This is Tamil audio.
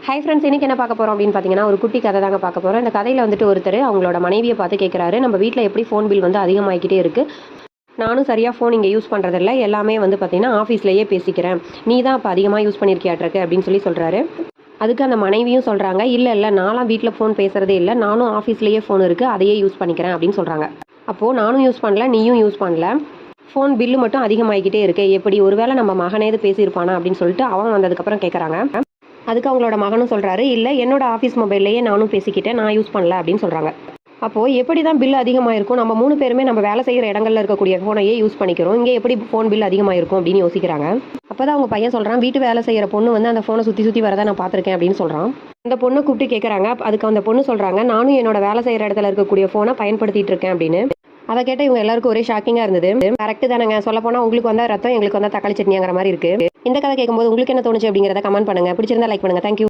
ஹை ஃப்ரெண்ட்ஸ், இன்றைக்கி என்ன பார்க்க போகிறோம் அப்படின்னு பார்த்தீங்கன்னா, ஒரு குட்டி கதை தாங்க பார்க்க போகிறோம். இந்த கதையில் வந்துட்டு ஒருத்தர் அவங்களோட மனைவியை பார்த்து கேட்குறாரு, நம்ம வீட்டில் எப்படி ஃபோன் பில் வந்து அதிகமாகிக்கிட்டே இருக்குது, நானும் சரியாக ஃபோன் இங்கே யூஸ் பண்ணுறதில்ல, எல்லாமே வந்து பார்த்தீங்கன்னா ஆஃபீஸ்லேயே பேசிக்கிறேன், நீ தான் இப்போ அதிகமாக யூஸ் பண்ணியிருக்கியாட்ருக்கு அப்படின்னு சொல்கிறாரு. அதுக்கு அந்த மனைவியும் சொல்கிறாங்க, இல்லை நான்லாம் வீட்டில் ஃபோன் பேசுகிறதே இல்லை, நானும் ஆஃபீஸ்லேயே ஃபோன் இருக்குது, அதையே யூஸ் பண்ணிக்கிறேன் அப்படின்னு சொல்கிறாங்க. அப்போது நானும் யூஸ் பண்ணல, நீயும் யூஸ் பண்ணல, ஃபோன் பில்லு மட்டும் அதிகமாகிக்கிட்டே இருக்கு, எப்படி ஒருவேளை நம்ம மகனேது பேசியிருப்பானா அப்படின்னு சொல்லிட்டு அவன் வந்ததுக்கப்புறம் கேட்குறாங்க. அதுக்கு அவங்களோட மகனும் சொல்கிறாரு, இல்லை என்னோட ஆஃபீஸ் மொபைல்லையே நானும் பேசிக்கிட்டேன், நான் யூஸ் பண்ணல அப்படின்னு சொல்கிறாங்க. அப்போது எப்படி தான் பில் அதிகமாக இருக்கும், நம்ம 3 பேருமே நம்ம வேலை செய்கிற இடங்களில் இருக்கக்கூடிய ஃபோனையே யூஸ் பண்ணிக்கிறோம், இங்கே எப்படி ஃபோன் பில் அதிகமாக இருக்கும் அப்படின்னு யோசிக்கிறாங்க. அப்போ தான் அவங்க பையன் சொல்கிறான், வீட்டு வேலை செய்கிற பொண்ணு வந்து அந்த ஃபோனை சுற்றி வரதை நான் பார்த்துருக்கேன் அப்படின்னு சொல்கிறான். அந்த பொண்ணை கூப்பிட்டு கேட்குறாங்க. அதுக்கு அந்த பொண்ணு சொல்கிறாங்க, நானும் என்னோட வேலை செய்கிற இடத்துல இருக்கக்கூடிய ஃபோனை பயன்படுத்திட்டு இருக்கேன் அப்படின்னு. அதை கேட்ட இவங்க எல்லாருக்கும் ஒரே ஷாக்கிங்காக இருந்தது. கரெக்டு தானங்க, சொல்ல போனால் உங்களுக்கு வந்தால் ரத்தம், எங்களுக்கு வந்தால் தக்காளி சட்னிங்கிற மாதிரி இருக்குது. இந்த கதை கேட்கும்போது உங்களுக்கு என்ன தோணுச்சு அப்படிங்கிறத கமெண்ட் பண்ணுங்கள். பிடிச்சிருந்தா லைக் பண்ணுங்கள். தேங்க்யூ.